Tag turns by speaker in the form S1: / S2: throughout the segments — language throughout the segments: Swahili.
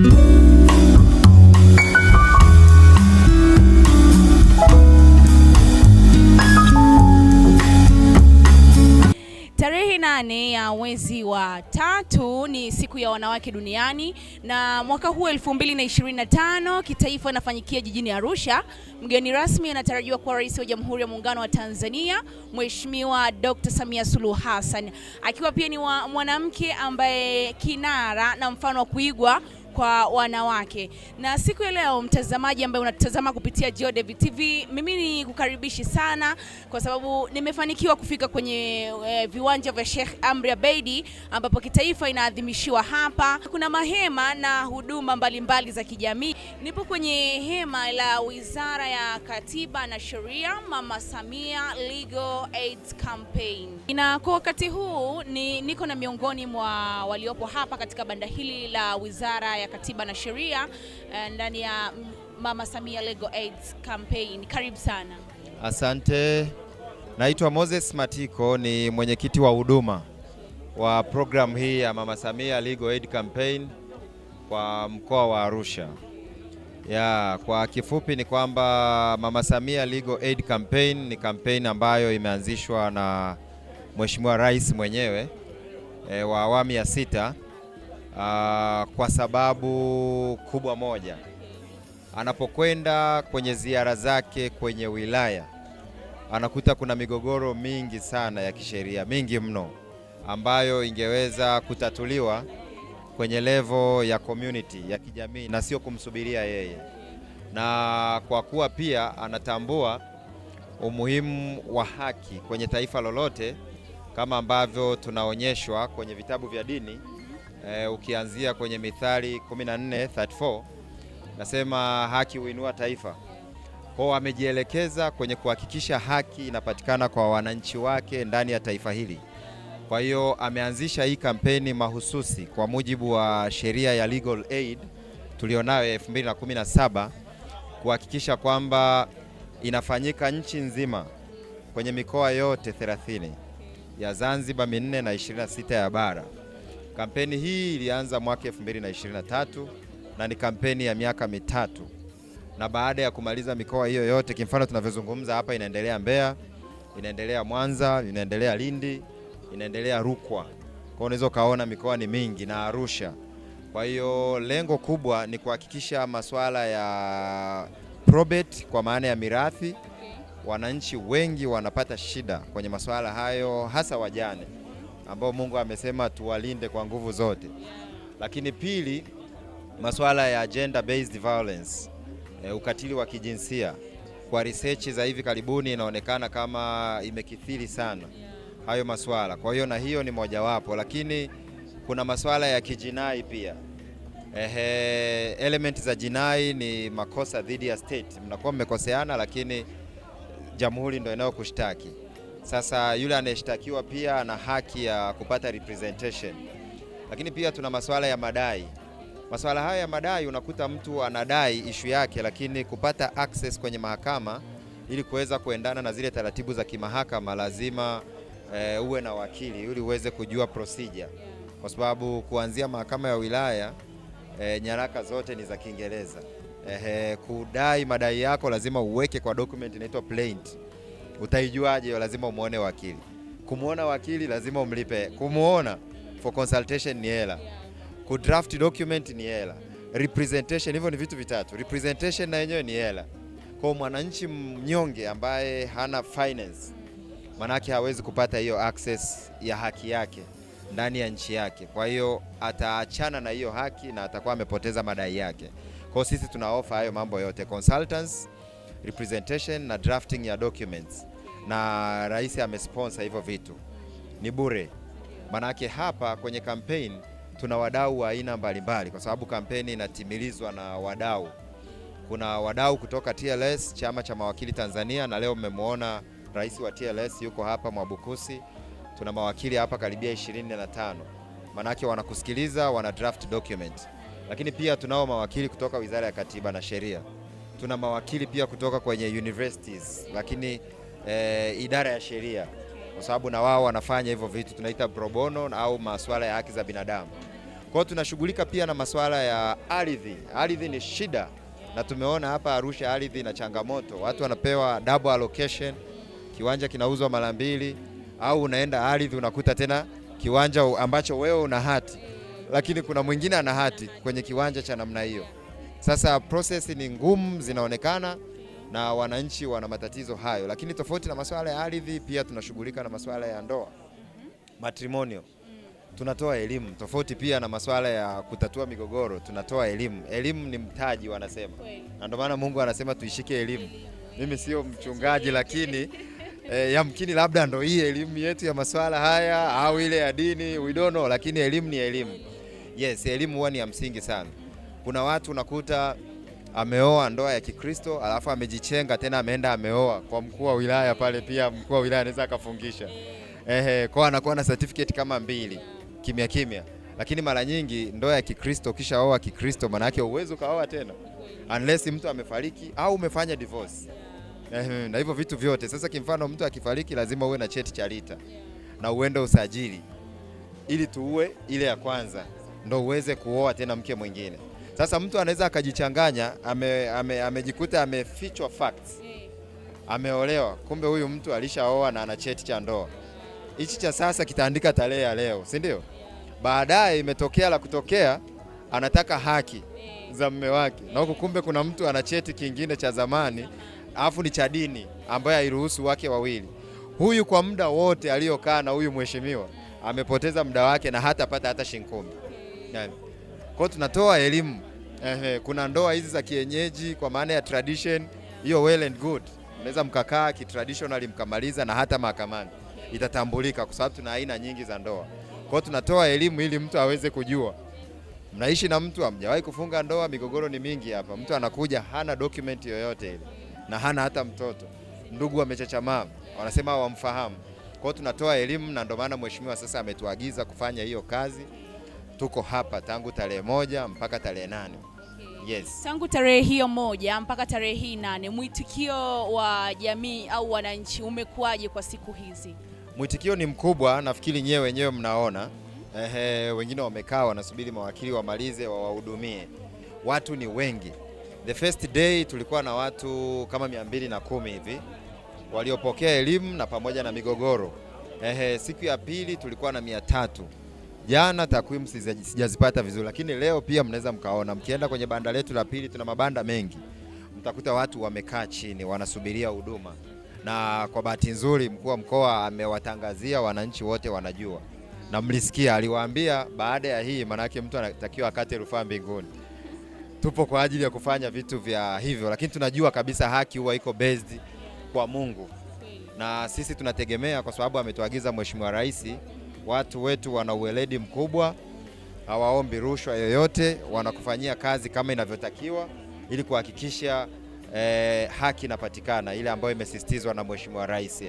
S1: Tarehe 8 ya mwezi wa 3 ni siku ya wanawake duniani, na mwaka huu 2025 kitaifa inafanyikia jijini Arusha. Mgeni rasmi anatarajiwa kuwa Rais wa Jamhuri ya Muungano wa Tanzania, Mheshimiwa Dr. Samia Suluhu Hassan, akiwa pia ni mwanamke ambaye kinara na mfano wa kuigwa kwa wanawake. Na siku ya leo, mtazamaji ambaye unatazama kupitia Geodev TV, mimi ni kukaribishi sana kwa sababu nimefanikiwa kufika kwenye viwanja vya Sheikh Amri Abeid ambapo kitaifa inaadhimishiwa hapa. Kuna mahema na huduma mbalimbali za kijamii. Nipo kwenye hema la Wizara ya Katiba na Sheria, Mama Samia Legal Aid Campaign. Na kwa wakati huu niko na miongoni mwa waliopo hapa katika banda hili la Wizara ya Katiba na Sheria ndani ya Mama Samia Legal Aid Campaign. Karibu sana.
S2: Asante. Naitwa Moses Matiko, ni mwenyekiti wa huduma wa program hii ya Mama Samia Legal Aid Campaign kwa mkoa wa Arusha. Kwa kifupi ni kwamba Mama Samia Legal Aid Campaign ni campaign ambayo imeanzishwa na Mheshimiwa Rais mwenyewe wa awamu ya 6 kwa sababu kubwa moja. Anapokwenda kwenye ziara zake kwenye wilaya, anakuta kuna migogoro mingi sana ya kisheria, mingi mno, ambayo ingeweza kutatuliwa kwenye level ya community, ya kijamii, na sio kumsubiria yeye. Na kwa kuwa pia anatambua umuhimu wa haki kwenye taifa lolote, kama ambavyo tunaonyeshwa kwenye vitabu vya dini, ukianzia kwenye Mithali 14:34 nasema haki huinua taifa. Kwa amejielekeza kwenye kuhakikisha haki inapatikana kwa wananchi wake ndani ya taifa hili. Kwa hiyo ameanzisha hii kampeni mahususi kwa mujibu wa sheria ya Legal Aid tulionayo ya 2017 kuhakikisha kwamba inafanyika nchi nzima kwenye mikoa yote 30 ya Zanzibar 4 na 26 ya bara. Kampeni hii ilianza mwaka 2023 na ni kampeni ya miaka 3. Na baada ya kumaliza mikoa hiyo yote, kimfano tunavyozungumza hapa, inaendelea Mbeya, inaendelea Mwanza, inaendelea Lindi, inaendelea Rukwa. Kwa unaweza kaona mikoa ni mingi na Arusha. Kwa hiyo lengo kubwa ni kuhakikisha masuala ya probate kwa maana ya mirathi. Wananchi wengi wanapata shida kwenye masuala hayo, hasa wajane ambao Mungu amesema tuwalinde kwa nguvu zote. Lakini pili, masuala ya gender based violence, ukatili wa kijinsia. Kwa research za hivi karibuni inaonekana kama imekithiri sana hayo masuala. Kwa hiyo na hiyo ni mojawapo, lakini kuna masuala ya kijinai pia. Element za jinai ni makosa dhidi ya state. Mnakuwa mmekoseana, lakini jamhuri ndio inayokushtaki. Sasa yule anayeshtakiwa pia ana haki ya kupata representation. Lakini pia tuna masuala ya madai. Masuala haya ya madai, unakuta mtu anadai issue yake, lakini kupata access kwenye mahakama ili kuweza kuendana na zile taratibu za kimahakama lazima uwe na wakili ili uweze kujua procedure. Kwa sababu kuanzia mahakama ya wilaya nyaraka zote ni za Kiingereza. Kudai madai yako lazima uweke kwa document inaitwa plaint. Utaijuaje? Lazima umuone wakili. Kumuona wakili lazima umlipe. Kumuona for consultation ni hela. Kudraft document ni hela. Representation, hivyo ni vitu vitatu. Representation na yenyewe ni hela. Kwa mwananchi mnyonge ambaye hana finance, manake hawezi kupata hiyo access ya haki yake ndani ya nchi yake. Kwa hiyo ataachana na hiyo haki na atakuwa amepoteza madai yake. Kwa sisi tuna offer hayo mambo yote: consultants, representation na drafting ya documents. Na rais amesponsor hivyo vitu. Ni bure. Manake hapa kwenye campaign tuna wadau wa aina mbalimbali, kwa sababu kampeni inatimilizwa na wadau. Kuna wadau kutoka TLS, Chama cha Mawakili Tanzania, na leo mmemwona rais wa TLS yuko hapa Mwabukusi. Tuna mawakili hapa karibia 25. Manake wanakusikiliza, wana draft document. Lakini pia tunao mawakili kutoka Wizara ya Katiba na Sheria. Tuna mawakili pia kutoka kwenye universities, lakini idara ya sheria, kwa sababu na wao wanafanya hivyo vitu tunaita pro bono au masuala ya haki za binadamu. Kwa hiyo tunashughulika pia na masuala ya ardhi. Ardhi ni shida, na tumeona hapa Arusha ardhi na changamoto. Watu wanapewa double allocation, kiwanja kinauzwa mara mbili, au unaenda ardhi unakuta tena kiwanja ambacho wewe una hati, lakini kuna mwingine ana hati kwenye kiwanja cha namna hiyo. Sasa process ni ngumu zinaonekana, na wananchi wana matatizo hayo. Lakini tofauti na masuala ya ardhi, pia tunashughulika na masuala ya ndoa, matrimonial. Tunatoa elimu. Tofauti pia na masuala ya kutatua migogoro, tunatoa elimu. Elimu ni mtaji wanasema, na ndio maana Mungu anasema tuishike elimu. Mimi sio mchungaji, lakini yamkini labda ndo hii elimu yetu ya masuala haya au ile ya dini, we don't know, lakini elimu ni elimu. Yes, elimu huwa ni ya msingi sana. Kuna watu unakuta ameoa ndoa ya Kikristo alafu amejichenga tena ameenda ameoa kwa mkuu wa wilaya pale, pia mkuu wa wilaya anaweza akafungisha. Kwa anakuwa na certificate kama mbili kimya kimya. Lakini mara nyingi ndoa ya Kikristo, kisha oa Kikristo, maana yake uwezo kaoa tena unless mtu amefariki au umefanya divorce. Na hivyo vitu vyote. Sasa kimfano mtu akifariki lazima uwe na cheti cha LITA na uende usajili ili tuue ile ya kwanza ndo uweze kuoa tena mke mwingine. Sasa mtu anaweza akajichanganya, amejikuta amefichwa facts, ameolewa, kumbe huyu mtu alishaoa na ana cheti cha ndoa. Hichi cha sasa kitaandika tarehe ya leo, si ndio? Baadaye imetokea la kutokea, anataka haki za mume wake, na huko kumbe kuna mtu ana cheti kingine cha zamani, alafu ni cha dini ambaye hairuhusu wake wawili. Huyu kwa muda wote aliokaa na huyu mheshimiwa amepoteza muda wake na hatapata hata shilingi 10. Yani, kwa tunatoa elimu. Kuna ndoa hizi za kienyeji kwa maana ya tradition, hiyo well and good. Unaweza mkakaa kitraditionally mkamaliza na hata mahakamani itatambulika, kwa sababu tuna aina nyingi za ndoa. Kwa tunatoa elimu ili mtu aweze kujua. Mnaishi na mtu hamjawahi kufunga ndoa, migogoro ni mingi hapa. Mtu anakuja hana document yoyote ile na hana hata mtoto. Ndugu wamechachamaa, wanasema hawamfahamu. Kwa tunatoa elimu, na ndio maana mheshimiwa sasa ametuagiza kufanya hiyo kazi. Tuko hapa tangu tarehe 1 mpaka tarehe 8. Yes.
S1: Tangu tarehe hiyo 1 mpaka tarehe hii 8, mwitikio wa jamii au wananchi umekuwaje kwa siku hizi?
S2: Mwitikio ni mkubwa, nafikiri nyewe wenyewe mnaona. Wengine wamekaa wanasubiri mawakili wamalize wawahudumie. Watu ni wengi. The first day tulikuwa na watu kama 210 hivi waliopokea elimu na pamoja na migogoro. Siku ya pili tulikuwa na 300. Jana takwimu sijazipata vizuri, lakini leo pia mnaweza mkaona. Mkienda kwenye banda letu la pili, tuna mabanda mengi, mtakuta watu wamekaa chini wanasubiria huduma. Na kwa bahati nzuri mkuu wa mkoa amewatangazia wananchi wote, wanajua na mlisikia aliwaambia baada ya hii, maana yake mtu anatakiwa akate rufaa mbinguni. Tupo kwa ajili ya kufanya vitu vya hivyo, lakini tunajua kabisa haki huwa iko based kwa Mungu, na sisi tunategemea, kwa sababu ametuagiza Mheshimiwa Rais, watu wetu wana uweledi mkubwa, hawaombi rushwa yoyote, wanakufanyia kazi kama inavyotakiwa ili kuhakikisha haki inapatikana ile ambayo imesisitizwa na Mheshimiwa Rais.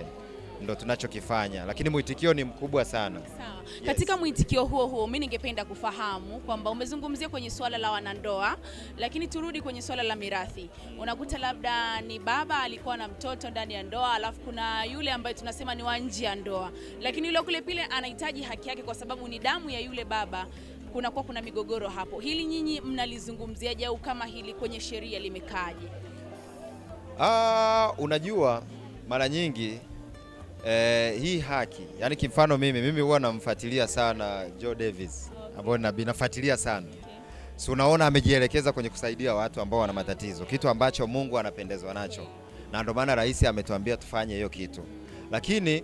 S2: Ndio tunachokifanya, lakini mwitikio ni mkubwa sana.
S1: Sawa. Yes. Katika mwitikio huo mimi ningependa kufahamu kwamba umezungumzia kwenye swala la wanandoa, lakini turudi kwenye swala la mirathi. Unakuta labda ni baba alikuwa na mtoto ndani ya ndoa, alafu kuna yule ambaye tunasema ni wa nje ya ndoa, lakini yule kule pile anahitaji haki yake kwa sababu ni damu ya yule baba. Kuna migogoro hapo. Hili nyinyi mnalizungumziaje, au kama hili kwenye sheria limekaaje?
S2: Unajua mara nyingi hii haki, yani kimfano mimi huwa namfuatilia sana Joe Davis, ambaye nafuatilia sana. So unaona amejielekeza kwenye kusaidia watu ambao wana matatizo, kitu ambacho Mungu anapendezwa nacho, na ndio maana rais ametuambia tufanye hiyo kitu. Lakini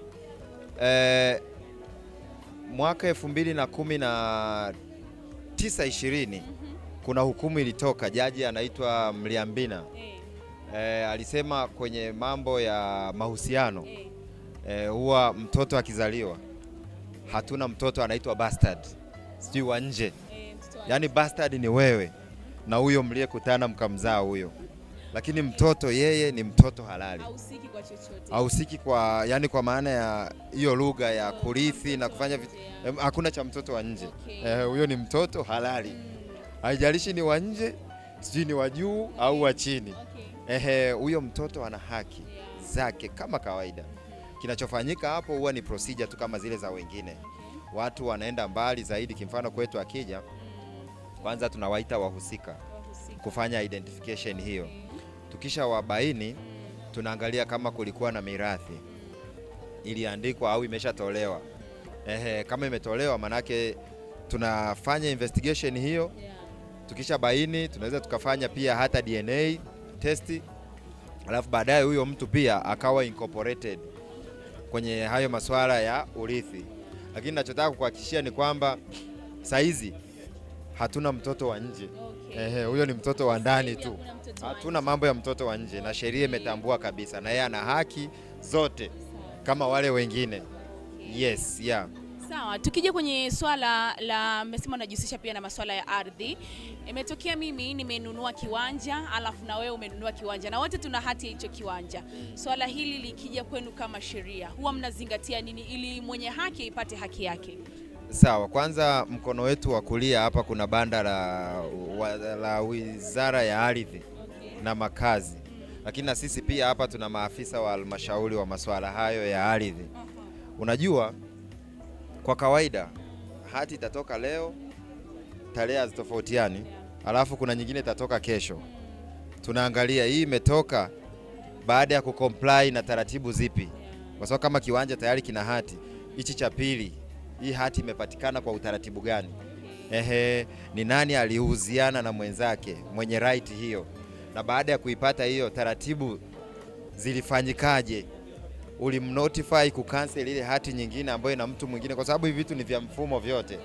S2: mwaka 2019-20 kuna hukumu ilitoka, jaji anaitwa Mliambina. Alisema kwenye mambo ya mahusiano huwa mtoto akizaliwa, hatuna mtoto anaitwa bastard, sijui wa nje. Yani bastard ni wewe na huyo mliyekutana mkamzaa huyo, lakini mtoto yeye ni mtoto halali,
S1: hausiki kwa chochote,
S2: hausiki kwa, yani kwa maana ya hiyo lugha ya kurithi na kufanya hakuna cha mtoto wa nje. Huyo ni mtoto halali, haijalishi ni wa nje, sijui ni wa juu au wa chini. Huyo mtoto ana haki zake kama kawaida. Kinachofanyika hapo huwa ni procedure tu kama zile za wengine. Watu wanaenda mbali zaidi, kimfano kwetu akija Kwanza tunawaita wahusika kufanya identification hiyo. Tukisha wabaini, tunaangalia kama kulikuwa na mirathi iliandikwa au imeshatolewa. Kama imetolewa, manake tunafanya investigation hiyo. Tukisha baini, tunaweza tukafanya pia hata DNA testi, alafu baadaye huyo mtu pia akawa incorporated kwenye hayo masuala ya urithi. Lakini ninachotaka kukuhakikishia ni kwamba saizi hatuna mtoto wa nje. Huyo ni mtoto wa ndani tu. Hatuna mambo ya mtoto wa nje, na sheria imetambua kabisa, na yeye ana haki zote kama wale wengine. Yes, yeah.
S1: Sawa, tukija kwenye swala la mmesema unajihusisha pia na masuala ya ardhi. Imetokea mimi nimenunua kiwanja, alafu na wewe umenunua kiwanja, na wote tuna hati ya hicho kiwanja. Swala hili likija kwenu kama sheria, huwa mnazingatia nini ili mwenye haki ipate haki yake?
S2: Sawa, kwanza mkono wetu wa kulia hapa kuna banda la Wizara ya Ardhi na Makazi. Lakini na sisi pia hapa tuna maafisa wa halmashauri wa masuala hayo ya ardhi. Unajua, kwa kawaida hati itatoka leo, tarehe hazitofautiani, alafu kuna nyingine itatoka kesho. Tunaangalia hii imetoka baada ya kucomply na taratibu zipi. Kwa sababu kama kiwanja tayari kina hati, hichi cha pili, hii hati imepatikana kwa utaratibu gani? Ni nani alihusiana na mwenzake mwenye right hiyo? Na baada ya kuipata hiyo, taratibu zilifanyikaje? Ulimnotify kucancel ile hati nyingine ambayo ina mtu mwingine, kwa sababu hivi vitu ni vya mfumo vyote.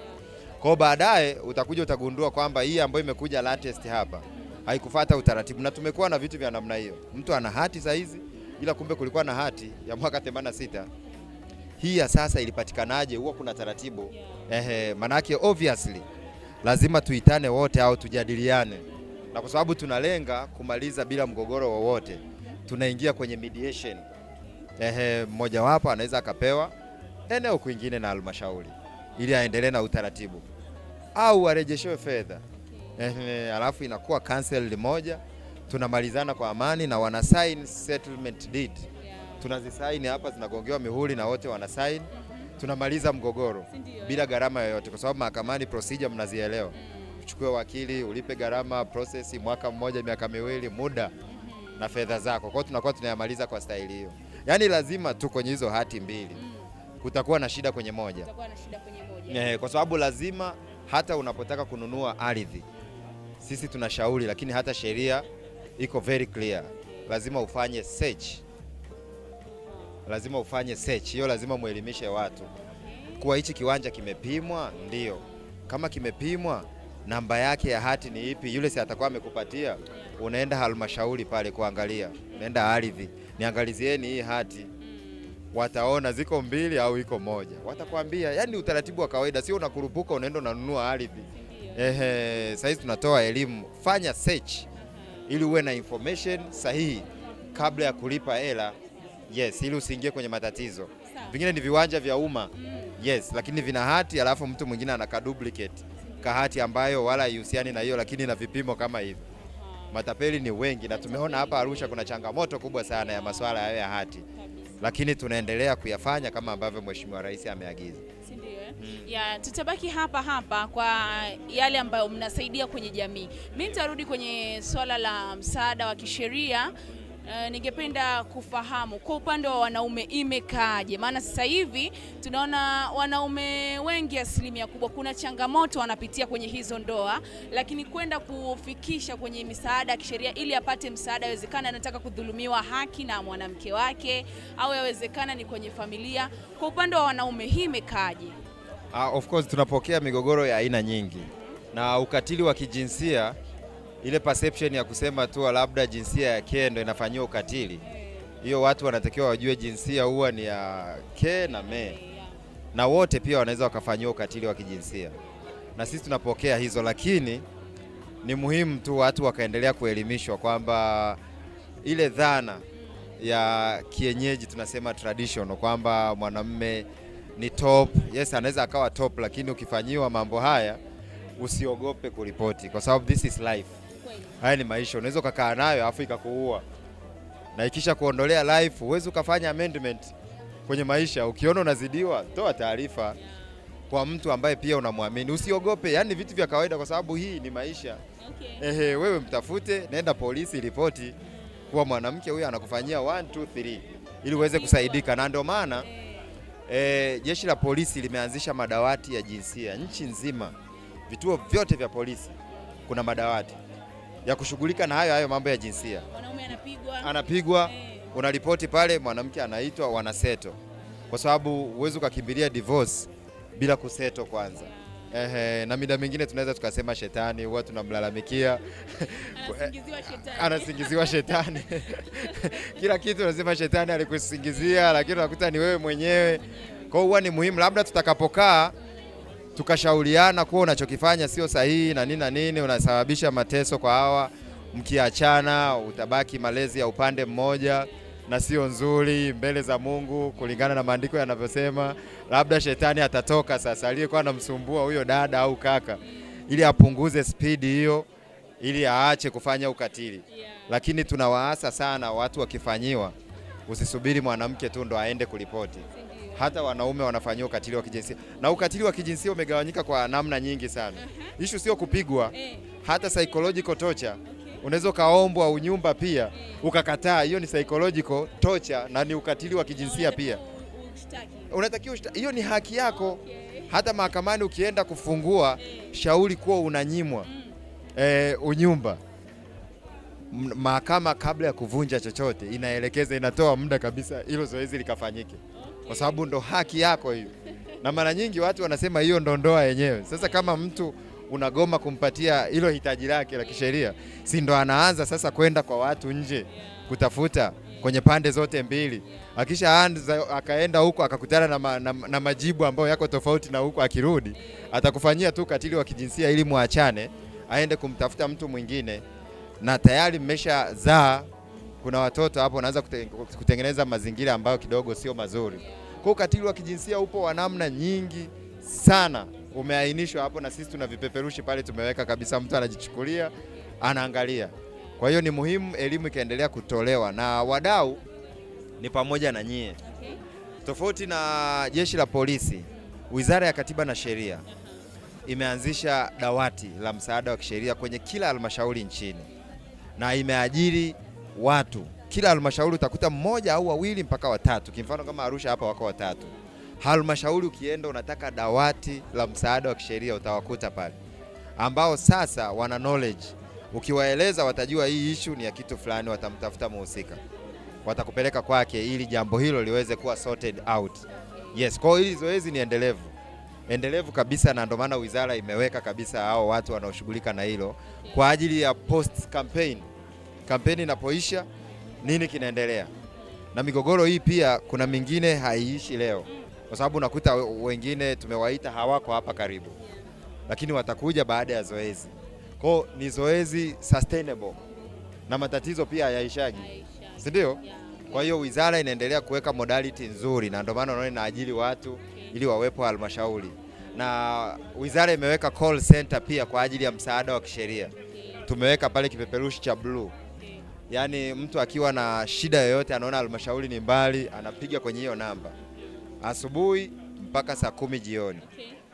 S2: Kwa baadaye utakuja utagundua kwamba hii ambayo imekuja latest hapa haikufuata utaratibu, na tumekuwa na vitu vya namna hiyo. Mtu ana hati za hizi, ila kumbe kulikuwa na hati ya mwaka 86. Hii ya sasa ilipatikanaje? Huwa kuna taratibu. Manake obviously lazima tuitane wote au tujadiliane, na kwa sababu tunalenga kumaliza bila mgogoro wowote, tunaingia kwenye mediation. Mmoja wapo anaweza akapewa eneo kwingine na halmashauri ili aendelee na utaratibu au arejeshewe fedha. Alafu inakuwa cancel moja, tunamalizana kwa amani na wana sign settlement deed. Tunazisaini hapa, zinagongewa mihuri na wote wana sign. Tunamaliza mgogoro bila gharama yoyote, kwa sababu mahakamani procedure mnazielewa. Uchukue wakili, ulipe gharama, process mwaka mmoja, miaka miwili, muda na fedha zako. Kwa hiyo tunakuwa tunayamaliza kwa staili hiyo. Yaani lazima tu kwenye hizo hati mbili kutakuwa na shida kwenye moja. Kwa sababu lazima hata unapotaka kununua ardhi, sisi tunashauri, lakini hata sheria iko very clear. Lazima ufanye search. Hiyo lazima muelimishe watu kuwa hichi kiwanja kimepimwa. Ndio, kama kimepimwa, namba yake ya hati ni ipi? Yule si atakuwa amekupatia. Unaenda halmashauri pale kuangalia, unaenda ardhi, niangalizieni hii hati. Wataona ziko mbili au iko moja, watakwambia. Yani utaratibu wa kawaida, sio unakurupuka unaenda unanunua ardhi. Sasa tunatoa elimu, fanya search ili uwe na information sahihi kabla ya kulipa hela. Yes, ili usiingie kwenye matatizo. Vingine ni viwanja vya umma. Yes, lakini vina hati, alafu mtu mwingine anaka duplicate kahati ambayo wala haihusiani na hiyo, lakini na vipimo kama hivi. Matapeli ni wengi, na tumeona hapa Arusha kuna changamoto kubwa sana ya masuala hayo ya hati, lakini tunaendelea kuyafanya kama ambavyo Mheshimiwa Rais ameagiza.
S1: Ya, tutabaki hapa kwa yale ambayo mnasaidia kwenye jamii. Mimi nitarudi kwenye swala la msaada wa kisheria. Ningependa kufahamu kwa upande wa wanaume imekaaje? Maana sasa hivi tunaona wanaume wengi, asilimia kubwa, kuna changamoto wanapitia kwenye hizo ndoa, lakini kwenda kufikisha kwenye misaada ya kisheria ili apate msaada, yawezekana anataka kudhulumiwa haki na mwanamke wake, au yawezekana ni kwenye familia. Kwa upande wa wanaume hii imekaaje?
S2: Of course tunapokea migogoro ya aina nyingi, na ukatili wa kijinsia, ile perception ya kusema tu labda jinsia ya ke ndio inafanywa ukatili, hiyo watu wanatakiwa wajue jinsia huwa ni ya ke na me, na wote pia wanaweza wakafanywa ukatili wa kijinsia, na sisi tunapokea hizo. Lakini ni muhimu tu watu wakaendelea kuelimishwa kwamba ile dhana ya kienyeji, tunasema traditional, kwamba mwanamume ni top. Yes, anaweza akawa top, lakini ukifanyiwa mambo haya usiogope kuripoti, kwa sababu this is life. Haya ni maisha, unaweza ukakaa nayo afu ikakuua, na ikisha kuondolea life, uweze ukafanya amendment kwenye maisha. Ukiona unazidiwa, toa taarifa. kwa mtu ambaye pia unamwamini. Usiogope, yani vitu vya kawaida, kwa sababu hii ni maisha. Wewe mtafute, nenda polisi, ripoti kuwa mwanamke huyu anakufanyia 1 2 3 ili uweze kusaidika. Na ndio maana jeshi la polisi limeanzisha madawati ya jinsia nchi nzima. Vituo vyote vya polisi kuna madawati ya kushughulika na hayo mambo ya jinsia.
S1: Mwanaume
S2: anapigwa, unaripoti pale, mwanamke anaitwa, wanaseto, kwa sababu huwezi ukakimbilia divorce bila kuseto kwanza. Na mida mingine tunaweza tukasema shetani, huwa tunamlalamikia anasingiziwa shetani kila kitu unasema shetani alikusingizia, lakini unakuta ni wewe mwenyewe. Kwa hiyo huwa ni muhimu, labda tutakapokaa tukashauriana kuwa unachokifanya sio sahihi na nini na nini, unasababisha mateso kwa hawa, mkiachana utabaki malezi ya upande mmoja na sio nzuri mbele za Mungu kulingana na maandiko yanavyosema. Labda shetani atatoka sasa aliyekuwa anamsumbua huyo dada au kaka, ili apunguze spidi hiyo, ili aache kufanya ukatili. Lakini tunawaasa sana watu wakifanyiwa, usisubiri mwanamke tu ndo aende kulipoti. Hata wanaume wanafanyiwa ukatili wa kijinsia, na ukatili wa kijinsia umegawanyika kwa namna nyingi sana. Issue sio kupigwa, hata psychological torture. Unaweza kaombwa unyumba pia ukakataa, hiyo ni psychological torture na ni ukatili wa kijinsia pia. Unatakiwa, hiyo ni haki yako. Hata mahakamani ukienda kufungua shauri kuwa unanyimwa unyumba, mahakama kabla ya kuvunja chochote inaelekeza, inatoa muda kabisa hilo zoezi likafanyike, kwa sababu ndo haki yako hiyo. Na mara nyingi watu wanasema hiyo ndo ndoa yenyewe. Sasa kama mtu unagoma kumpatia hilo hitaji lake la kisheria, si ndo anaanza sasa kwenda kwa watu nje kutafuta kwenye pande zote mbili. Akisha akaenda huko akakutana na majibu ambayo yako tofauti na huko, akirudi atakufanyia tu ukatili wa kijinsia ili muachane, aende kumtafuta mtu mwingine, na tayari mmeshazaa, kuna watoto hapo, anaanza kutengeneza mazingira ambayo kidogo sio mazuri. Kwa ukatili wa kijinsia upo wa namna nyingi sana, umeainishwa hapo, na sisi tuna vipeperushi pale tumeweka kabisa, mtu anajichukulia, anaangalia. Kwa hiyo ni muhimu elimu ikaendelea kutolewa, na wadau ni pamoja na nyie. Tofauti na jeshi la polisi, Wizara ya Katiba na Sheria imeanzisha dawati la msaada wa kisheria kwenye kila halmashauri nchini, na imeajiri watu. Kila halmashauri utakuta mmoja au wawili mpaka watatu. Kimfano kama Arusha hapa wako watatu. Halmashauri ukienda unataka dawati la msaada wa kisheria utawakuta pale, ambao sasa wana knowledge. Ukiwaeleza watajua hii issue ni ya kitu fulani, watamtafuta muhusika, watakupeleka kwake ili jambo hilo liweze kuwa sorted out. Yes, kwa hiyo hili zoezi ni endelevu kabisa, na ndio maana wizara imeweka kabisa hao watu wanaoshughulika na hilo kwa ajili ya post campaign. Kampeni inapoisha nini kinaendelea? Na migogoro hii pia kuna mingine haiishi leo, kwa sababu unakuta wengine tumewaita hawako hapa karibu, lakini watakuja baada ya zoezi. Kwa ni zoezi sustainable, na matatizo pia hayaishagi, si ndio? Kwa hiyo wizara inaendelea kuweka modality nzuri, na ndio maana unaona inaajiri watu ili wawepo halmashauri, na wizara imeweka call center pia kwa ajili ya msaada wa kisheria. Tumeweka pale kipeperushi cha blue, yaani mtu akiwa na shida yoyote, anaona halmashauri ni mbali, anapiga kwenye hiyo namba asubuhi mpaka saa 10 jioni,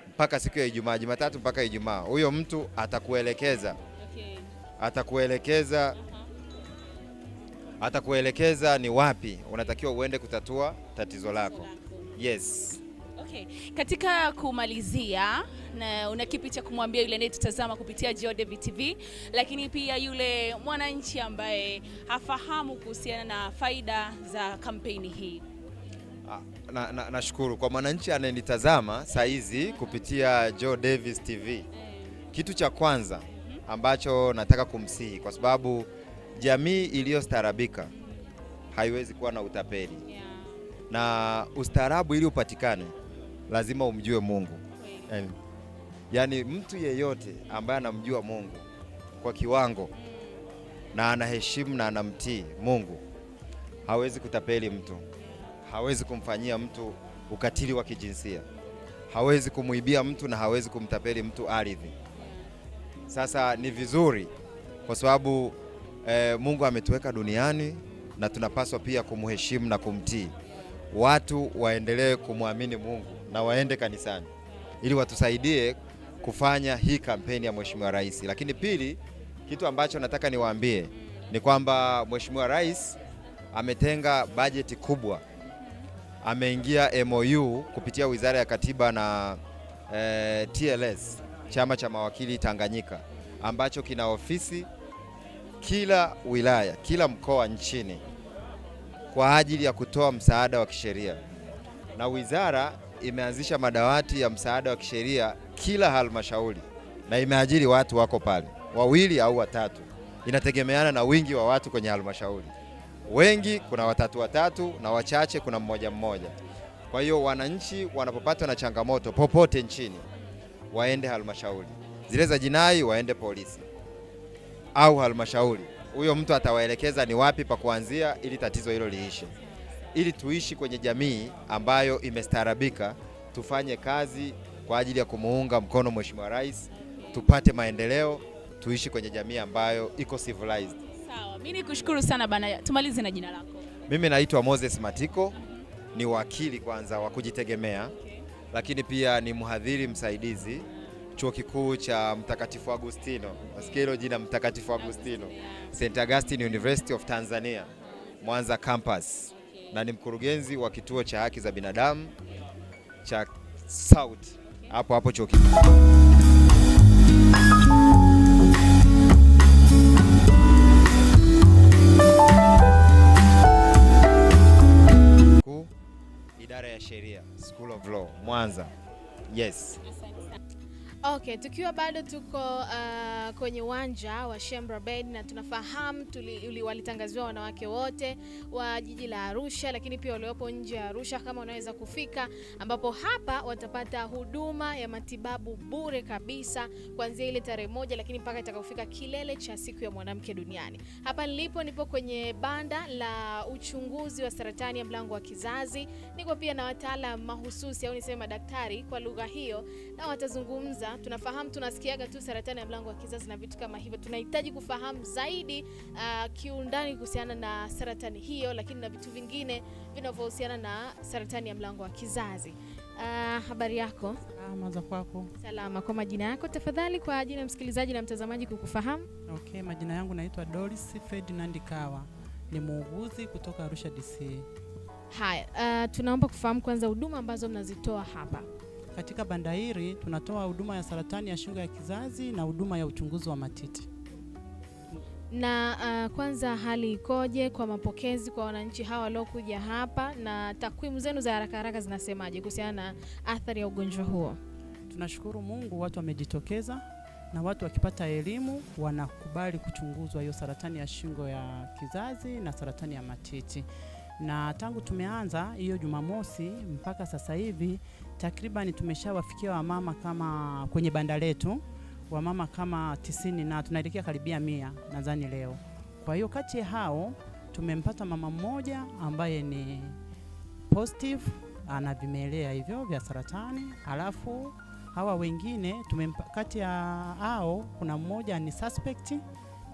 S2: mpaka siku ya Ijumaa, Jumatatu mpaka Ijumaa. Huyo mtu atakuelekeza ni wapi unatakiwa uende kutatua tatizo lako. Yes.
S1: Okay. Katika kumalizia, na una kipi cha kumwambia yule anayetutazama kupitia Geodev TV, lakini pia yule mwananchi hafahamu kuhusiana na faida za kampeni hii?
S2: Nashukuru kwa mwananchi anayenitazama saa hizi kupitia Geodev TV. Kitu cha kwanza ambacho nataka kumsihi, kwa sababu jamii iliyostaarabika haiwezi kuwa na utapeli. Na ustaarabu ili upatikane lazima umjue Mungu. Yaani mtu yeyote ambaye anamjua Mungu kwa kiwango na anaheshimu na anamtii Mungu hawezi kutapeli mtu, hawezi kumfanyia mtu ukatili wa kijinsia, hawezi kumuibia mtu, na hawezi kumtapeli mtu ardhi. Sasa ni vizuri, kwa sababu Mungu ametuweka duniani na tunapaswa pia kumheshimu na kumtii. Watu waendelee kumwamini Mungu na waende kanisani. ili watusaidie kufanya hii kampeni ya Mheshimiwa Rais. Lakini pili, kitu ambacho nataka niwaambie ni kwamba Mheshimiwa Rais ametenga bajeti kubwa. Ameingia MOU kupitia Wizara ya Katiba na TLS, Chama cha Mawakili Tanganyika, ambacho kina ofisi kila wilaya, kila mkoa nchini kwa ajili ya kutoa msaada wa kisheria. Na wizara imeanzisha madawati ya msaada wa kisheria kila halmashauri na imeajiri watu wako pale, 2 au 3. Inategemeana na wingi wa watu kwenye halmashauri. Wengi kuna 3 na wachache kuna 1. Kwa hiyo wananchi wanapopatwa na changamoto popote nchini waende halmashauri. Zile za jinai waende polisi au halmashauri. Huyo mtu atawaelekeza ni wapi pa kuanzia ili tatizo hilo liishe. Ili tuishi kwenye jamii ambayo imestaarabika, tufanye kazi kwa ajili ya kumuunga mkono Mheshimiwa Rais, tupate maendeleo, tuishi kwenye jamii ambayo iko civilized.
S1: Sawa, mimi nikushukuru sana bana. Tumalize na jina lako.
S2: Mimi naitwa Moses Matiko, ni wakili kwanza wa kujitegemea, lakini pia ni mhadhiri msaidizi Chuo Kikuu cha Mtakatifu Agustino. Nasikia hilo jina, Mtakatifu Agustino. St. Augustine University of Tanzania, Mwanza campus. Na ni mkurugenzi wa kituo cha haki za binadamu cha South hapo Chuo Kikuu. Idara ya Sheria, School of Law, Mwanza. Yes.
S3: Okay, tukiwa bado tuko kwenye uwanja wa Sheikh Abeid na tunafahamu walitangaziwa wanawake wote wa jiji la Arusha, lakini pia waliopo nje ya Arusha kama wanaweza kufika, ambapo hapa watapata huduma ya matibabu bure kabisa kuanzia ile tarehe 1 lakini mpaka itakapofika kilele cha siku ya mwanamke duniani. Hapa nipo kwenye banda la uchunguzi wa saratani ya mlango wa kizazi. Niko pia na wataalamu mahususi au niseme madaktari kwa lugha hiyo, na watazungumza. Tunafahamu, tunasikiaga tu saratani ya mlango wa kizazi na vitu kama hivyo. Tunahitaji kufahamu zaidi kiundani kuhusiana na saratani hiyo, lakini na vitu vingine vinavyohusiana na saratani ya mlango wa kizazi. Habari yako?
S4: Salama, za kwako?
S3: Salama. Kwa majina yako tafadhali, kwa ajili ya msikilizaji na mtazamaji kukufahamu?
S4: Okay, majina yangu naitwa Doris Ferdinand Kawa. Ni muuguzi kutoka Arusha DC.
S3: Haya, tunaomba kufahamu kwanza huduma ambazo mnazitoa hapa.
S4: Katika banda hili tunatoa huduma ya saratani ya shingo ya kizazi na huduma ya uchunguzi wa matiti.
S3: Na kwanza hali ikoje kwa mapokezi kwa wananchi hawa waliokuja hapa, na takwimu zenu za haraka zinasemaje kuhusiana na athari ya ugonjwa huo?
S4: Tunashukuru Mungu, watu wamejitokeza na watu wakipata elimu wanakubali kuchunguzwa hiyo saratani ya shingo ya kizazi na saratani ya matiti. Na tangu tumeanza hiyo Jumamosi mpaka sasa hivi takriban tumeshawafikia wamama kama kwenye banda letu wamama kama 90 na tunaelekea karibia 100 nadhani leo. Kwa hiyo kati ya hao tumempata mama mmoja ambaye ni positive, ana vimelea hivyo vya saratani. Alafu hawa wengine kati ya hao kuna mmoja ni suspect,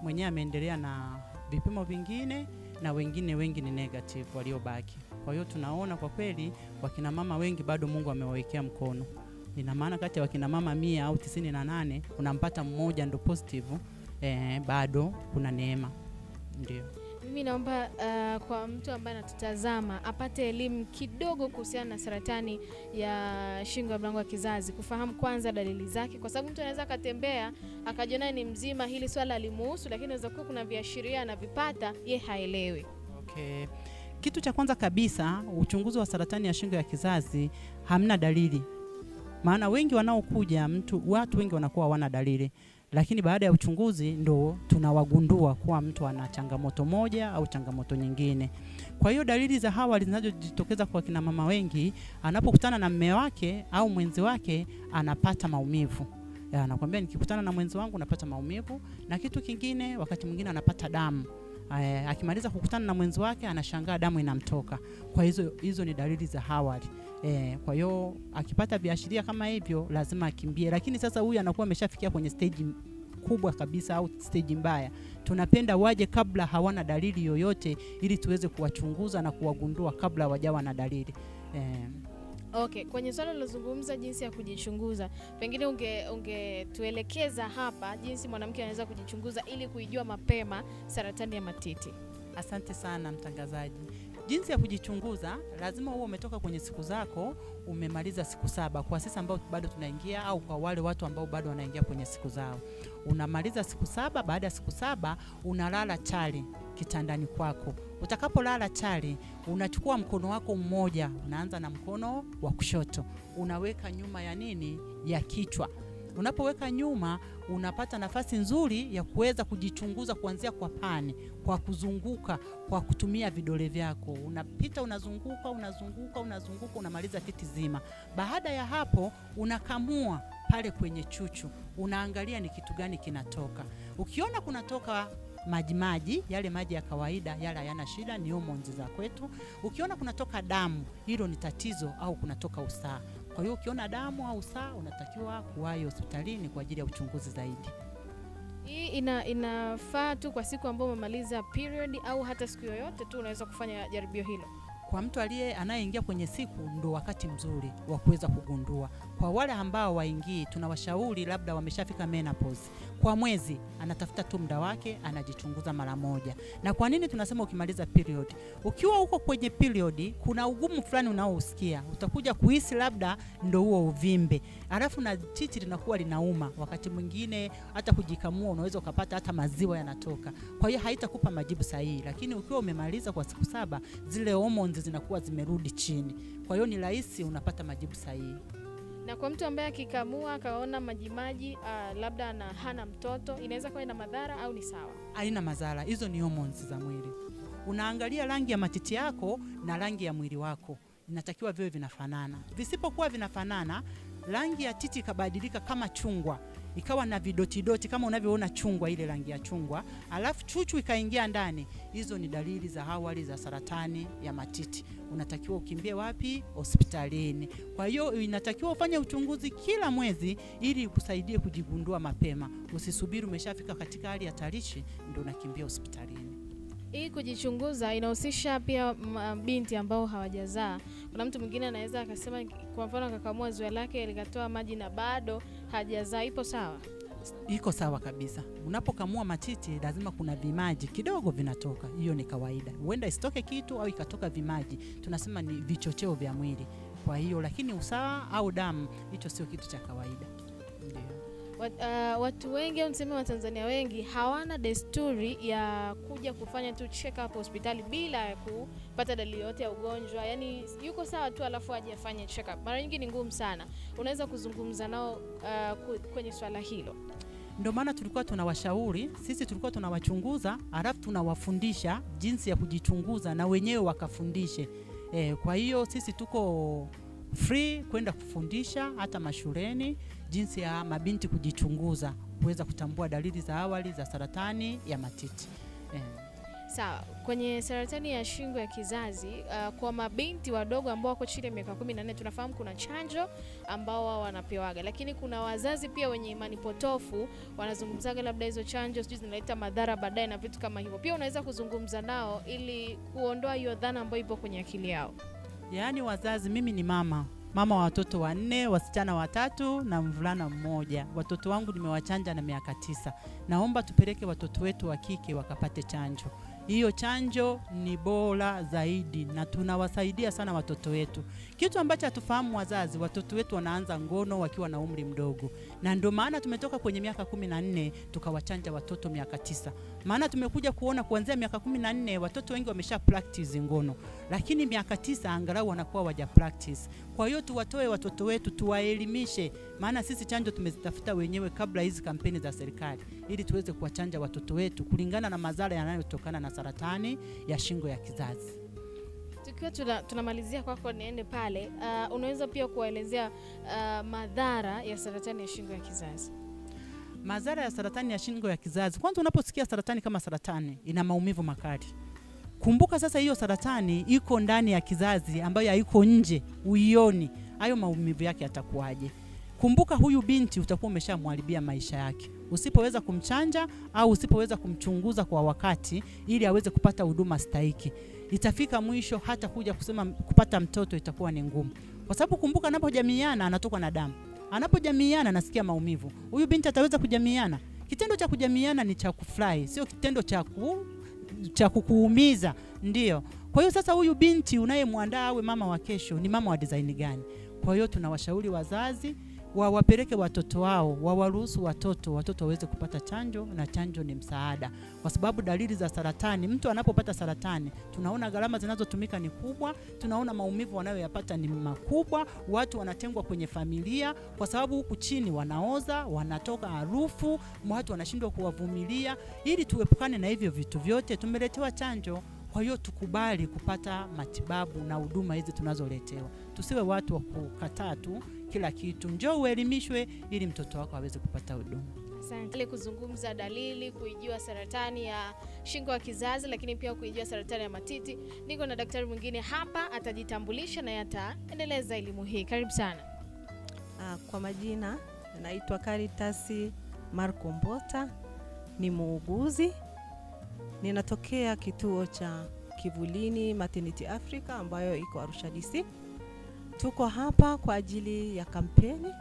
S4: mwenyewe ameendelea na vipimo vingine, na wengine wengi ni negative waliobaki. Kwa hiyo tunaona kwa kweli wakina mama wengi bado Mungu amewawekea mkono. Ina maana kati ya wakina mama 100 au 98 unampata mmoja ndo positive, bado kuna neema. Ndio.
S3: Mimi naomba kwa mtu ambaye anatutazama apate elimu kidogo kuhusiana na saratani ya shingo ya mlango wa kizazi, kufahamu kwanza dalili zake, kwa sababu mtu anaweza katembea akajiona ni mzima, hili swala limuhusu, lakini inaweza kuwa kuna viashiria na vipata ye haelewi.
S4: Okay. Kitu cha kwanza kabisa, uchunguzi wa saratani ya shingo ya kizazi hamna dalili. Maana wengi wanaokuja watu wengi wanakuwa hawana dalili, lakini baada ya uchunguzi ndo tunawagundua kuwa mtu ana changamoto moja au changamoto nyingine. Kwa hiyo dalili za awali zinazojitokeza kwa kina mama wengi, anapokutana na mume wake au mwenzi wake anapata maumivu. Anakuambia nikikutana na mwenzi wangu napata maumivu, na kitu kingine wakati mwingine anapata damu. Akimaliza kukutana na mwenzi wake anashangaa damu inamtoka. Kwa hizo ni dalili za awali. Kwa hiyo akipata viashiria kama hivyo lazima akimbie. Lakini sasa huyu anakuwa ameshafikia kwenye stage kubwa kabisa au stage mbaya. Tunapenda waje kabla hawana dalili yoyote ili tuweze kuwachunguza na kuwagundua kabla wajawa na dalili.
S3: Okay, kwenye swala lilozungumza jinsi ya kujichunguza, pengine ungetuelekeza hapa jinsi mwanamke anaweza kujichunguza ili kuijua mapema saratani ya matiti.
S4: Asante sana mtangazaji. Jinsi ya kujichunguza, lazima uwe umetoka kwenye siku zako, umemaliza siku 7 kwa sisi ambao bado tunaingia, au kwa wale watu ambao bado wanaingia kwenye siku zao. Unamaliza siku 7, baada ya siku 7 unalala chali kitandani kwako. Utakapolala chali, unachukua mkono wako mmoja, unaanza na mkono wa kushoto, unaweka nyuma ya nini? Ya kichwa. Unapoweka nyuma, unapata nafasi nzuri ya kuweza kujichunguza kuanzia kwa pani, kwa kuzunguka, kwa kutumia vidole vyako. Unapita, unazunguka, unamaliza titi zima. Baada ya hapo, unakamua pale kwenye chuchu. Unaangalia ni kitu gani kinatoka. Ukiona kunatoka maji, yale maji ya kawaida, yale hayana shida, ni hormones za kwetu. Ukiona kunatoka damu, hilo ni tatizo, au kunatoka usaha. Kwa hiyo ukiona damu au usaha, unatakiwa kuwahi hospitalini kwa ajili ya uchunguzi zaidi.
S3: Hii inafaa tu kwa siku ambayo umemaliza period, au hata siku yoyote tu unaweza kufanya jaribio hilo?
S4: Kwa mtu anayeingia kwenye siku ndo wakati mzuri wa kuweza kugundua. Kwa wale ambao waingii, tunawashauri labda wameshafika menopause, kwa mwezi anatafuta tu muda wake, anajichunguza mara moja. Na kwa nini tunasema ukimaliza period? Ukiwa uko kwenye period, kuna ugumu fulani unaousikia. Utakuja kuhisi labda ndo huo uvimbe. Alafu na titi linakuwa linauma. Wakati mwingine hata kujikamua unaweza ukapata hata maziwa yanatoka. Kwa hiyo haitakupa majibu sahihi. Lakini ukiwa umemaliza kwa siku 7, zile hormones zinakuwa zimerudi chini. Kwa hiyo ni rahisi, unapata majibu sahihi.
S3: Na kwa mtu ambaye akikamua akaona majimaji, labda hana mtoto, inaweza kuwa ina madhara au ni sawa?
S4: Haina madhara, hizo ni hormones za mwili. Unaangalia rangi ya matiti yako na rangi ya mwili wako, inatakiwa viwe vinafanana. Visipokuwa vinafanana, rangi ya titi ikabadilika kama chungwa, ikawa na vidoti kama unavyoona chungwa, ile rangi ya chungwa, alafu chuchu ikaingia ndani, hizo ni dalili za awali za saratani ya matiti. Unatakiwa ukimbie wapi? Hospitalini. Kwa hiyo inatakiwa ufanye uchunguzi kila mwezi ili kusaidie kujigundua mapema. Usisubiri umeshafika katika hali hatarishi ndio unakimbia hospitalini.
S3: Hii kujichunguza inahusisha pia binti ambao hawajazaa. Kuna mtu mwingine anaweza akasema, kwa mfano akakamua ziwa lake likatoa maji na bado hajazaa, ipo sawa?
S4: Iko sawa kabisa. Unapokamua matiti lazima kuna vimaji kidogo vinatoka. Hiyo ni kawaida. Huenda isitoke kitu au ikatoka vimaji. Tunasema ni vichocheo vya mwili. Kwa hiyo lakini usaha au damu, hicho sio kitu cha kawaida.
S3: Watu wengi au niseme Watanzania wengi hawana desturi ya kuja kufanya tu check up hospitali bila ya kupata dalili yote ya ugonjwa. Yaani yuko sawa tu alafu aje afanye check up. Mara nyingi ni ngumu sana. Unaweza kuzungumza nao kwenye swala hilo?
S4: Ndio maana tulikuwa tunawashauri, sisi tulikuwa tunawachunguza, alafu tunawafundisha jinsi ya kujichunguza na wenyewe wakafundishe. Kwa hiyo sisi tuko free kwenda kufundisha hata mashuleni jinsi ya mabinti kujichunguza, kuweza kutambua dalili za awali za saratani ya matiti.
S3: Sawa, kwenye saratani ya shingo ya kizazi, kwa mabinti wadogo ambao wako chini ya miaka 14, tunafahamu kuna chanjo ambao wao wanapewaga, lakini kuna wazazi pia wenye imani potofu wanazungumzaga labda hizo chanjo sijui zinaleta madhara baadaye na vitu kama hivyo. Pia unaweza kuzungumza nao ili kuondoa hiyo dhana ambayo ipo kwenye akili yao.
S4: Yaani wazazi, mimi ni mama wa watoto 4, wasichana 3 na mvulana 1. Watoto wangu nimewachanja na miaka 9. Naomba tupeleke watoto wetu wa kike wakapate chanjo. Hiyo chanjo ni bora zaidi na tunawasaidia sana watoto wetu. Kitu ambacho hatufahamu wazazi, watoto wetu wanaanza ngono wakiwa na umri mdogo. Na ndio maana tumetoka kwenye miaka 14 tukawachanja watoto miaka 9. Maana tumekuja kuona kuanzia miaka 14 watoto wengi wamesha practice ngono. Lakini miaka 9 angalau wanakuwa waja practice. Kwa hiyo tuwatoe watoto wetu, tuwaelimishe. Maana sisi chanjo tumezitafuta wenyewe kabla hizi kampeni za serikali, ili tuweze kuwachanja watoto wetu kulingana na madhara yanayotokana na saratani ya shingo ya kizazi.
S3: Tukiwa tunamalizia kwako niende pale, unaweza pia kuwaelezea madhara ya saratani ya shingo ya kizazi?
S4: Madhara ya saratani ya shingo ya kizazi, kwanza unaposikia saratani kama saratani, ina maumivu makali. Kumbuka sasa hiyo saratani iko ndani ya kizazi ambayo haiko nje, uioni. Hayo maumivu yake yatakuwaje? Kumbuka huyu binti utakuwa umeshamharibia maisha yake. Usipoweza kumchanja au usipoweza kumchunguza kwa wakati ili aweze kupata huduma stahiki, itafika mwisho hata kuja kusema kupata mtoto itakuwa ni ngumu. kwa sababu kumbuka, anapojamiana anatokwa na damu, anapojamiana anasikia maumivu. Huyu binti ataweza kujamiana? Kitendo cha kujamiana ni cha kufurahi, sio kitendo cha kukuumiza. Ndio. Kwa hiyo sasa huyu binti unayemwandaa awe mama wa kesho ni mama wa design gani? Kwa hiyo tunawashauri wazazi wawapeleke watoto wao, wawaruhusu watoto waweze kupata chanjo, na chanjo ni msaada. Kwa sababu dalili za saratani, mtu anapopata saratani, tunaona gharama zinazotumika ni kubwa, tunaona maumivu wanayoyapata ni makubwa, watu wanatengwa kwenye familia kwa sababu huku chini wanaoza, wanatoka harufu, watu wanashindwa kuwavumilia. Ili tuepukane na hivyo vitu vyote, tumeletewa chanjo. Kwa hiyo tukubali kupata matibabu na huduma hizi tunazoletewa. Tusiwe watu wa kukataa tu kila kitu. Njoo uelimishwe ili mtoto wako aweze kupata huduma.
S3: Asante. Kuzungumza dalili, kuijua saratani ya shingo ya kizazi, lakini pia kuijua saratani ya matiti. Niko na daktari mwingine hapa, atajitambulisha na ataendeleza elimu hii. Karibu sana.
S5: Kwa majina naitwa Caritas Marco Mbota, ni muuguzi. Ninatokea kituo cha Kivulini Maternity Africa ambayo iko Arusha DC. Tuko hapa kwa ajili ya kampeni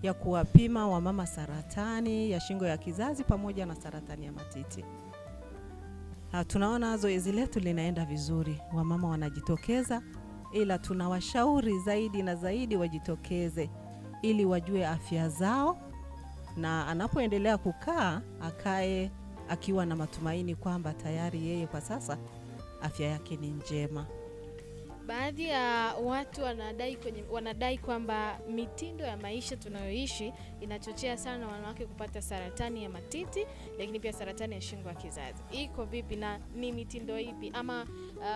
S5: ya kuwapima wamama saratani ya shingo ya kizazi pamoja na saratani ya matiti. Tunaona zoezi letu linaenda vizuri, wamama wanajitokeza, ila tunawashauri zaidi na zaidi wajitokeze ili wajue afya zao, na anapoendelea kukaa akae akiwa na matumaini kwamba tayari yeye kwa sasa afya yake ni njema.
S3: Baadhi ya watu wanadai kwamba mitindo ya maisha tunayoishi inachochea sana wanawake kupata saratani ya matiti, lakini pia saratani ya shingo ya kizazi. Iko vipi na ni mitindo ipi? Ama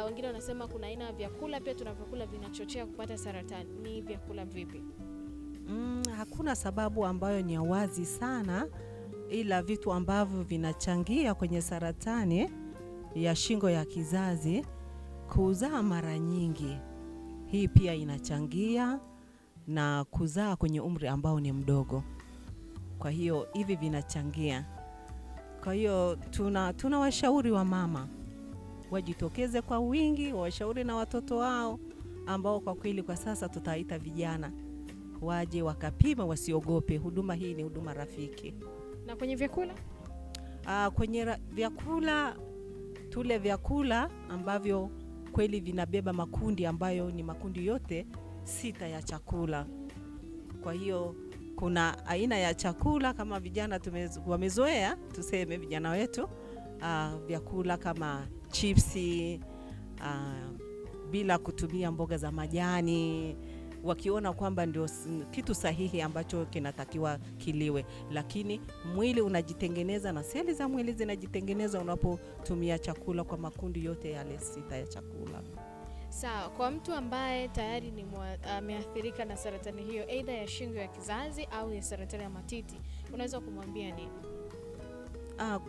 S3: wengine wanasema kuna aina ya vyakula pia tunavyokula vinachochea kupata saratani. Ni vyakula vipi?
S5: Hakuna sababu ambayo ni wazi sana, ila vitu ambavyo vinachangia kwenye saratani ya shingo ya kizazi, kuzaa mara nyingi, hii pia inachangia, na kuzaa kwenye umri ambao ni mdogo. Kwa hiyo hivi vinachangia. Kwa hiyo tunawashauri wa mama wajitokeze kwa wingi, washauri na watoto wao ambao kwa kweli kwa sasa tutaita vijana, waje wakapima, wasiogope. Huduma hii ni huduma rafiki.
S3: Na kwenye vyakula?
S5: Kwenye vyakula, tule vyakula ambavyo kweli vinabeba makundi ambayo ni makundi yote 6 ya chakula. Kwa hiyo kuna aina ya chakula kama vijana wamezoea, tuseme vijana wetu, vyakula kama chipsi, bila kutumia mboga za majani, wakiona kwamba ndio kitu sahihi ambacho kinatakiwa kiliwe. Lakini mwili unajitengeneza na seli za mwili zinajitengeneza unapotumia chakula kwa makundi yote yale 6 ya chakula.
S3: Sawa. Kwa mtu ambaye tayari ameathirika na saratani hiyo, aidha ya shingo ya kizazi au ya saratani ya matiti, unaweza kumwambia nini?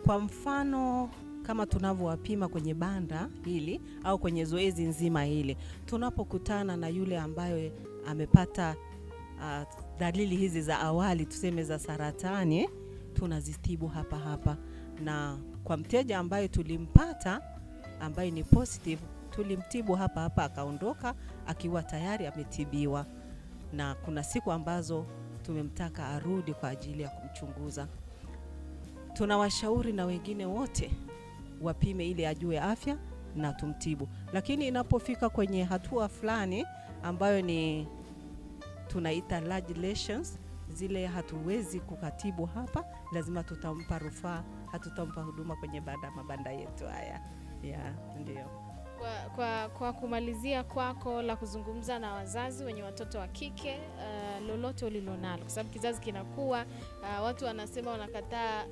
S5: Kwa mfano kama tunavyowapima kwenye banda hili au kwenye zoezi nzima hili, tunapokutana na yule ambaye amepata dalili hizi za awali, tuseme za saratani, tunazitibu hapa hapa. Na kwa mteja ambaye tulimpata ambaye ni positive, tulimtibu hapa hapa akaondoka akiwa tayari ametibiwa. Na kuna siku ambazo tumemtaka arudi kwa ajili ya kumchunguza. Tunawashauri na wengine wote wapime ili ajue afya na tumtibu. Lakini inapofika kwenye hatua fulani ambayo ni tunaita large lesions, zile hatuwezi kukatibu hapa, lazima tutampa rufaa, hatutampa huduma kwenye mabanda yetu haya. Ndio.
S3: Kwa kumalizia kwako la kuzungumza na wazazi wenye watoto wa kike, lolote ulilonalo, kwa sababu kizazi kinakuwa, watu wanasema wanakataa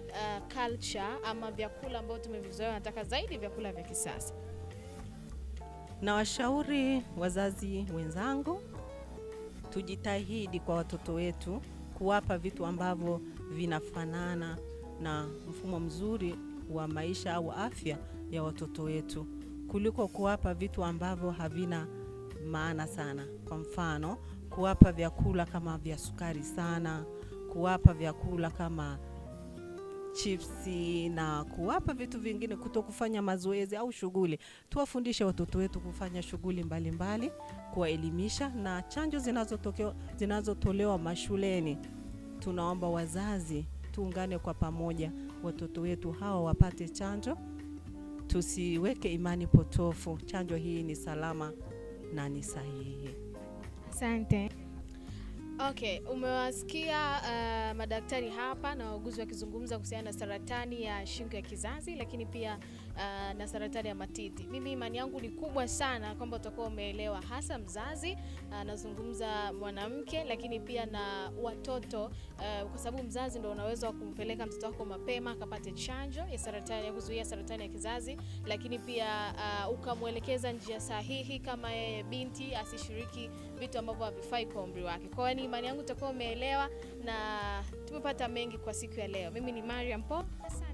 S3: culture ama vyakula ambao tumevizoea, wanataka zaidi vyakula vya kisasa.
S5: Na washauri wazazi wenzangu, tujitahidi kwa watoto wetu kuwapa vitu ambavyo vinafanana na mfumo mzuri wa maisha au afya ya watoto wetu, kuliko kuwapa vitu ambavyo havina maana sana. Kwa mfano, kuwapa vyakula kama vya sukari sana, kuwapa vyakula kama chipsi na kuwapa vitu vingine, kutokufanya mazoezi au shughuli. Tuwafundishe watoto wetu kufanya shughuli mbalimbali, kuwaelimisha, na chanjo zinazotolewa mashuleni. Tunaomba wazazi tuungane kwa pamoja, watoto wetu hawa wapate chanjo. Tusiweke imani potofu. Chanjo hii ni salama na ni sahihi.
S3: Asante. Okay, umewasikia madaktari hapa na wauguzi wakizungumza kuhusiana na saratani ya shingo ya kizazi, lakini pia na saratani ya matiti. Mimi imani yangu ni kubwa sana kwamba utakuwa umeelewa, hasa mzazi, nazungumza mwanamke, lakini pia na watoto, kwa sababu mzazi ndio unaweza kumpeleka mtoto wako mapema akapate chanjo ya saratani, ya kuzuia saratani ya kizazi, lakini pia ukamwelekeza njia sahihi kama yeye binti asishiriki vitu ambavyo havifai kwa umri wake. Kwa hiyo imani yangu utakuwa umeelewa na tumepata mengi kwa siku ya leo. Mimi ni Mariam Po. Asante.